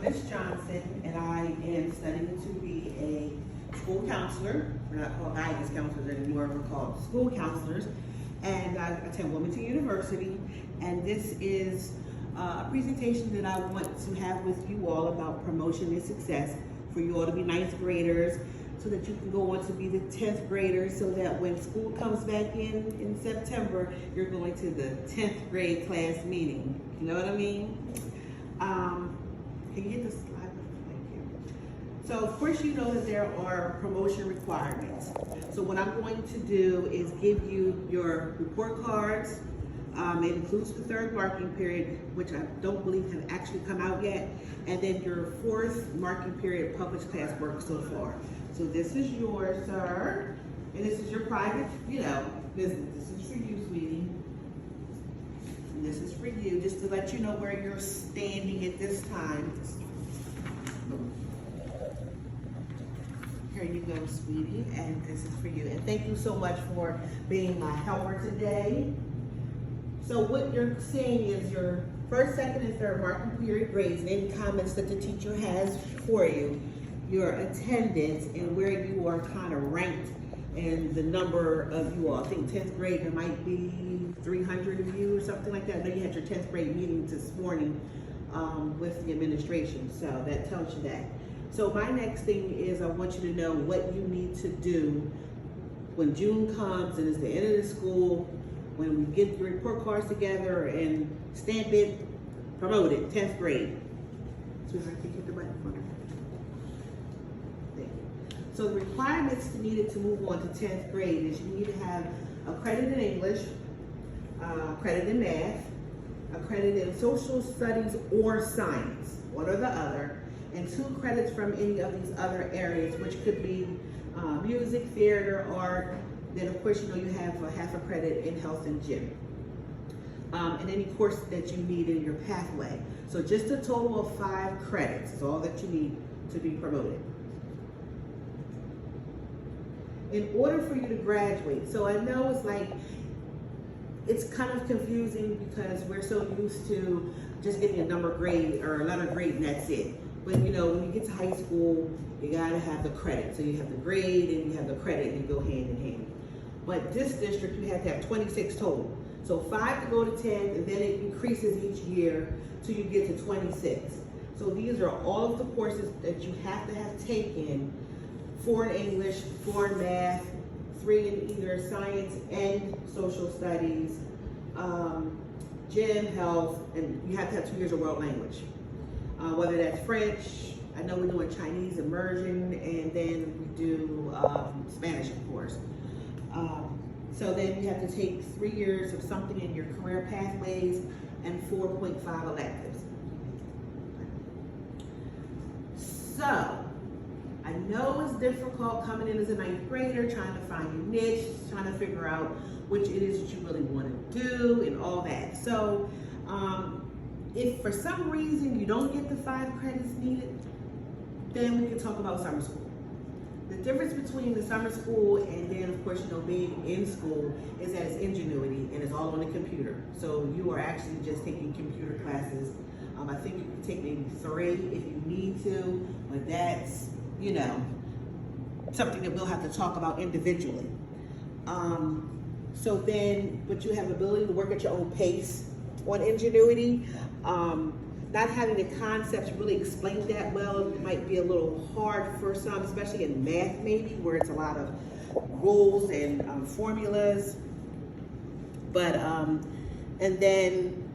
Miss Johnson, and I am studying to be a school counselor. We're not called guidance counselors anymore, we're called school counselors. And I attend Wilmington University, and this is a presentation that I want to have with you all about promotion and success for you all to be ninth graders, so that you can go on to be the 10th graders, so that when school comes back in September, you're going to the 10th grade class meeting. You know what I mean? Can you hit the slide? Thank you. So of course you know that there are promotion requirements. So what I'm going to do is give you your report cards. It includes the third marking period, which I don't believe have actually come out yet, and then your fourth marking period published class work so far. So this is yours, sir, and this is your private, business. This is for you, sweetie. And this is for you, just to let you know where you're standing at this time. Here you go, sweetie, and this is for you. And thank you so much for being my helper today. So what you're seeing is your first, second, and third marking period grades and any comments that the teacher has for you, your attendance, and where you are kind of ranked, and the number of you all. I think 10th grade, there might be 300 of you or something like that. I know you had your 10th grade meeting this morning with the administration, so that tells you that. So my next thing is I want you to know what you need to do when June comes and it's the end of the school, when we get your report cards together and stamp it, promote it, 10th grade. Sweetheart, can you hit the button for me? Thank you. So the requirements needed to move on to 10th grade is you need to have a credit in English, credit in math, a credit in social studies or science, one or the other, and 2 credits from any of these other areas, which could be music, theater, art. Then of course, you have a half a credit in health and gym. And any course that you need in your pathway. So just a total of 5 credits is all that you need to be promoted. In order for you to graduate, so I know it's kind of confusing because we're so used to just getting a number grade or a letter grade and that's it. But when you get to high school, you gotta have the credit. So you have the grade and you have the credit and you go hand in hand. But this district, you have to have 26 total. So 5 to go to 10, and then it increases each year till you get to 26. So these are all of the courses that you have to have taken: 4 in English, 4 in math, 3 in either science and social studies, gym, health, and you have to have 2 years of world language. Whether that's French, I know we're doing Chinese immersion, and then we do Spanish, of course. So then you have to take 3 years of something in your career pathways and 4.5 electives. So, I know it's difficult coming in as a 9th grader, trying to find your niche, trying to figure out which it is that you really want to do and all that. So, if for some reason you don't get the 5 credits needed, then we can talk about summer school. The difference between the summer school and then, of course, being in school is that it's Ingenuity and it's all on the computer. So you are actually just taking computer classes. I think you can take maybe 3 if you need to, but that's, something that we'll have to talk about individually. So then, but you have the ability to work at your own pace on Ingenuity. Not having the concepts really explained that well might be a little hard for some, especially in math maybe, where it's a lot of rules and formulas. But, and then,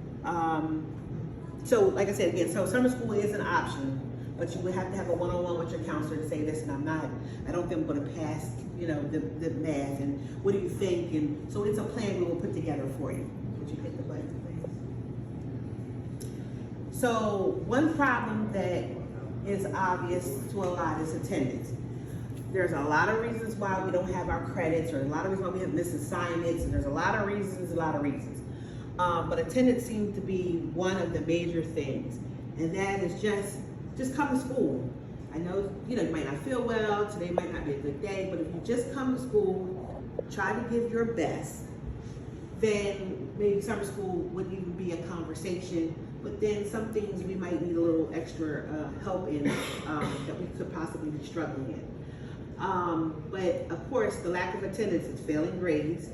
so like I said again, so summer school is an option, but you would have to have a one-on-one with your counselor to say, listen, I don't think I'm gonna pass, the math, and what do you think? And so it's a plan we will put together for you. Would you hit the button, please? So one problem that is obvious to a lot is attendance. There's a lot of reasons why we don't have our credits, or a lot of reasons why we have missed assignments, and there's a lot of reasons. But attendance seems to be one of the major things, and that is just come to school. I know, you might not feel well, today might not be a good day, but if you just come to school, try to give your best, then maybe summer school wouldn't even be a conversation. but then some things we might need a little extra help in that we could possibly be struggling in. But of course, the lack of attendance is failing grades.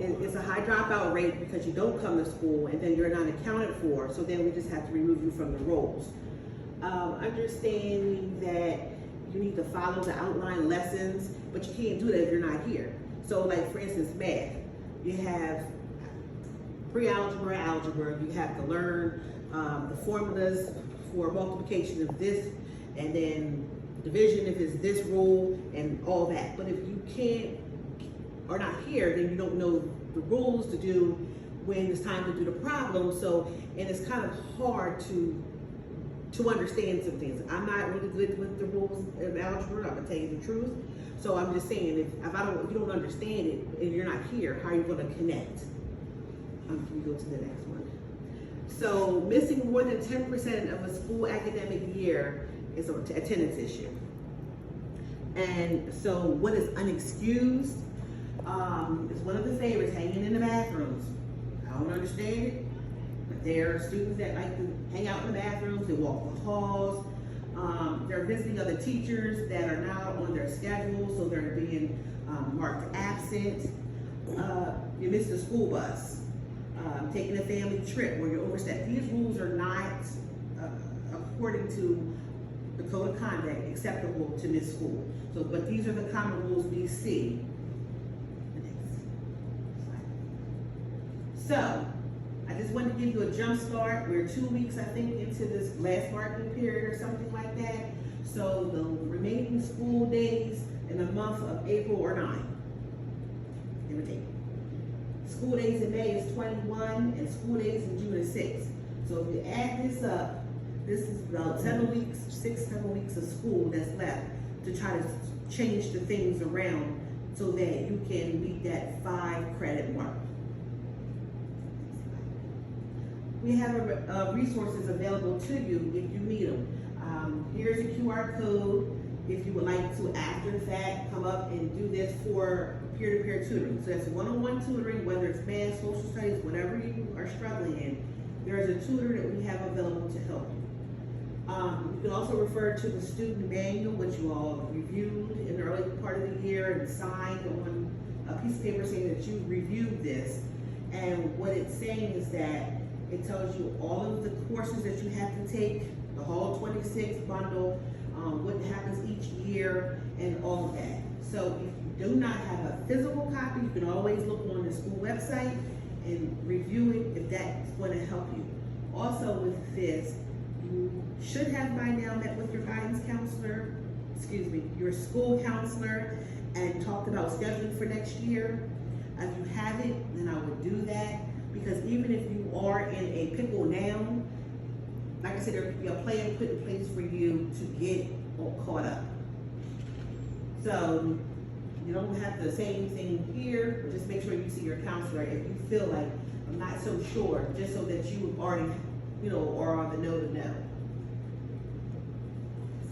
It's a high dropout rate because you don't come to school and then you're not accounted for, so then we just have to remove you from the rolls. Understanding that you need to follow the outline lessons, but you can't do that if you're not here. So like for instance, math, you have pre-algebra, algebra, you have to learn the formulas for multiplication of this, and then division if it's this rule and all that. But if you can't or not here, then you don't know the rules to do when it's time to do the problem. So, and it's kind of hard to understand some things. I'm not really good with the rules of algebra, I'm gonna tell you the truth. So I'm just saying, if you don't understand it and you're not here, how are you gonna connect? Can you go to the next one? So missing more than 10% of a school academic year is an attendance issue. And so what is unexcused is one of the favorites, hanging in the bathrooms. I don't understand it, but there are students that like to hang out in the bathrooms, they walk the halls. They're visiting other teachers that are not on their schedule, so they're being marked absent. You missed the school bus, taking a family trip where you're overstepped. These rules are not, according to the code of conduct, acceptable to miss school. So, but these are the common rules we see. So, I just wanted to give you a jump start. We're 2 weeks, I think, into this last marking period or something like that. So the remaining school days in the month of April are 9. Give or take. School days in May is 21, and school days in June is 6. So if you add this up, this is about 7 weeks, 7 weeks of school that's left to try to change the things around so that you can meet that 5 credit mark. We have resources available to you if you need them. Here's a QR code if you would like to, after the fact, come up and do this for peer-to-peer tutoring. So that's one-on-one tutoring, whether it's math, social studies, whatever you are struggling in, there's a tutor that we have available to help you. You can also refer to the student manual, which you all reviewed in the early part of the year and signed on a piece of paper saying that you reviewed this. And what it's saying is that it tells you all of the courses that you have to take, the whole 26 bundle, what happens each year, and all of that. So if you do not have a physical copy, you can always look on the school website and review it if that's going to help you. Also with this, you should have by now met with your guidance counselor, your school counselor, and talked about scheduling for next year. If you haven't, then I would do that, because even if you are in a pickle now, like I said, there could be a plan put in place for you to get all caught up. So you don't have the same thing here, but just make sure you see your counselor if you feel like, I'm not so sure, just so that you already, are on the know to know.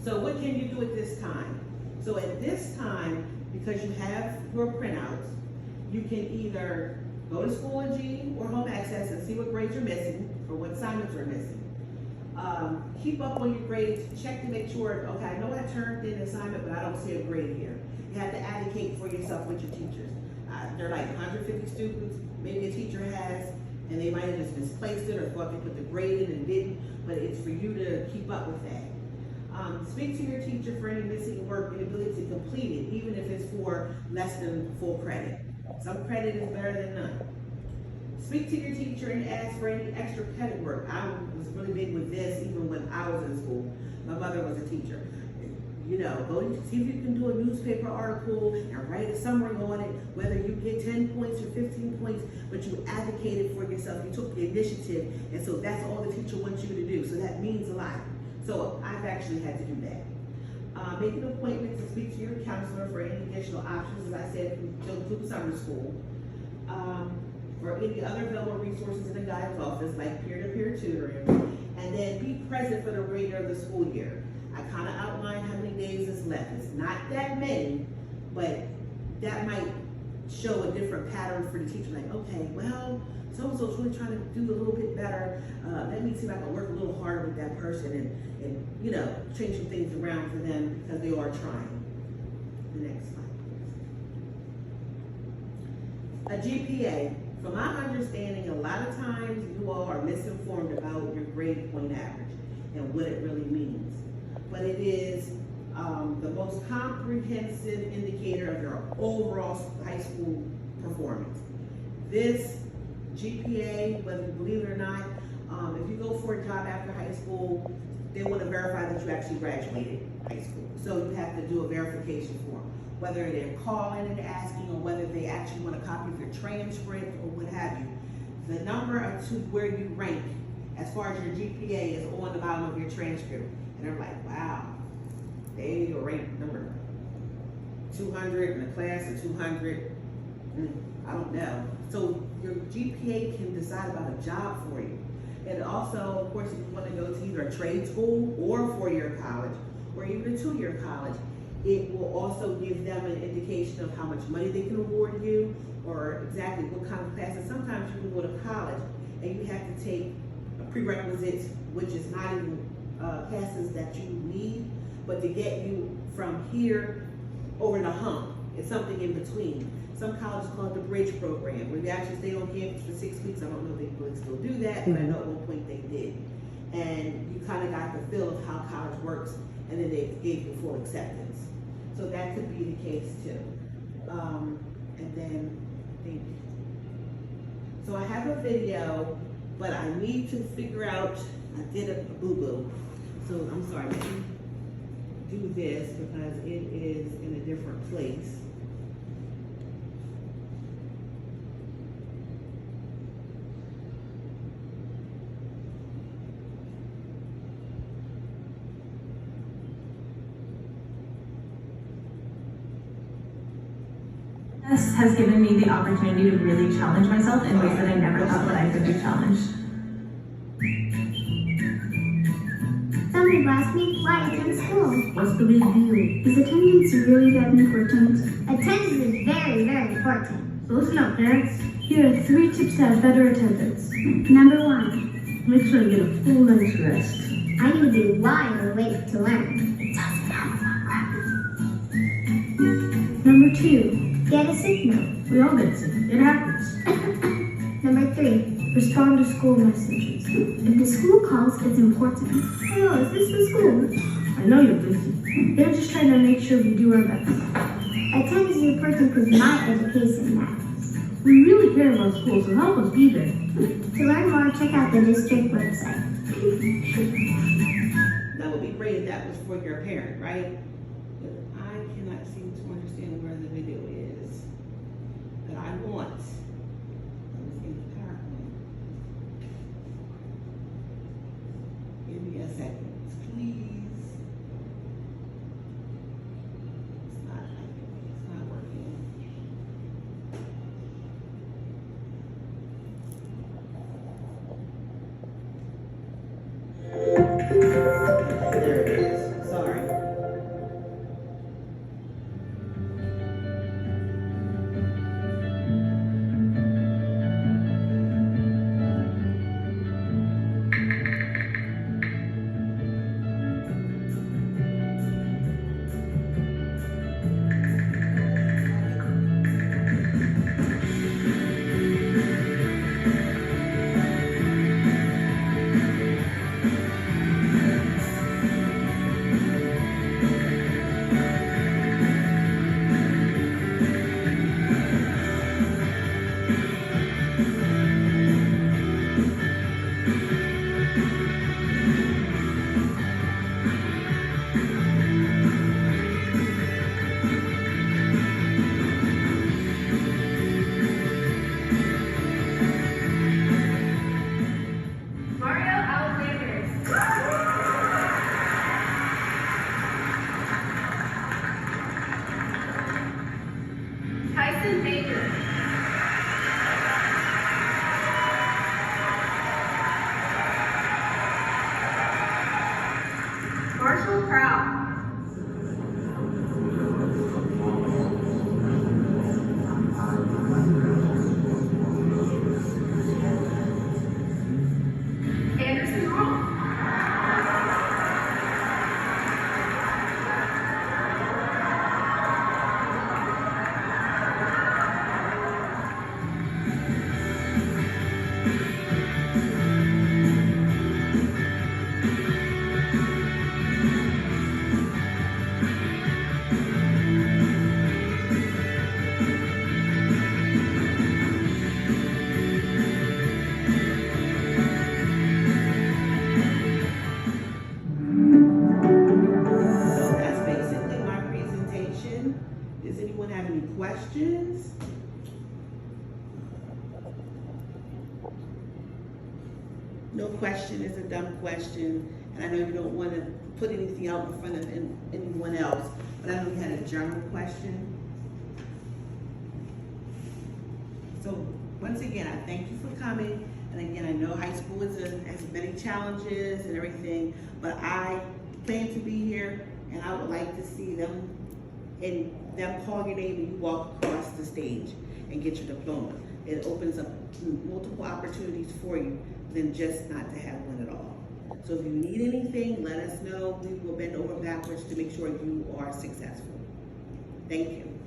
So what can you do at this time? So at this time, because you have your printouts, you can either go to Schoology or Home Access and see what grades you're missing or what assignments are missing. Keep up on your grades, check to make sure, okay, I know I turned in an assignment, but I don't see a grade here. You have to advocate for yourself with your teachers. There are like 150 students, maybe a teacher has, and they might have just misplaced it or thought they put the grade in and didn't, but it's for you to keep up with that. Speak to your teacher for any missing work and ability to complete it, even if it's for less than full credit. Some credit is better than none. Speak to your teacher and ask for any extra credit work. I was really big with this even when I was in school. My mother was a teacher. Go see if you can do a newspaper article and write a summary on it, whether you get 10 points or 15 points, but you advocated for yourself, you took the initiative, and so that's all the teacher wants you to do. So that means a lot. So I've actually had to do that. Make an appointment to speak to your counselor for any additional options, as I said, to include summer school, or any other available resources in the guidance office, like peer-to-peer tutoring, and then be present for the remainder of the school year. I kind of outlined how many days is left. It's not that many, but that might show a different pattern for the teacher, like, okay, well, so-and-so's really trying to do a little bit better. Let me see if I can work a little harder with that person and you know, change some things around for them because they are trying. The next slide, please. A GPA. From my understanding, a lot of times you all are misinformed about your grade point average and what it really means. But it is the most comprehensive indicator of your overall high school performance. This GPA, whether you believe it or not, if you go for a job after high school, they want to verify that you actually graduated high school. So you have to do a verification form, whether they're calling and asking or whether they actually want a copy of your transcript or what have you. The number to where you rank as far as your GPA is on the bottom of your transcript. And they're like, wow, they are ranked number 200 in a class of 200. I don't know. So your GPA can decide about a job for you. And also, of course, if you want to go to either a trade school or a four-year college or even a two-year college, it will also give them an indication of how much money they can award you or exactly what kind of classes. Sometimes you can go to college and you have to take a prerequisite, which is not even classes that you need, but to get you from here over the hump. It's something in between. Some colleges call it the bridge program, where you actually stay on campus for 6 weeks. I don't know if they really still do that, but I know at one point they did. And you kind of got the feel of how college works, and then they gave you full acceptance. So that could be the case too. And then I think, so I have a video, but I need to figure out, I did a boo-boo. So I'm sorry, let me do this because it is in a different place. This has given me the opportunity to really challenge myself in ways that I never thought that I could be challenged. Somebody asked me why I attend school. What's the big deal? Is attendance really that important? Attendance is very, very important. So listen up, parents. Here are 3 tips to have better attendance. Number 1, Make sure you get a full night's rest. I need to be wide awake to learn. Number 2, Get a signal. we all get sick. It happens. Number 3, Respond to school messages. if the school calls, it's important. Hello, is this the school? I know you're busy. They're just trying to make sure we do our best. Attendance is important because my education matters. We really care about school, so help us be there. To learn more, check out the district website. That would be great if that was for your parent, right? But I cannot seem to understand where the video is that I want. Let me see the PowerPoint. Give me a second, please. It's not working. There it is. Sorry. Mario Alexander. Tyson Baker. Marshall Proud. question is a dumb question, and I know you don't want to put anything out in front of anyone else, but I know you had a general question. So once again, I thank you for coming. And again, I know high school has many challenges and everything, but I plan to be here, and I would like to see them call your name and you walk across the stage and get your diploma. It opens up multiple opportunities for you than just not to have one at all. So if you need anything, let us know. We will bend over backwards to make sure you are successful. Thank you.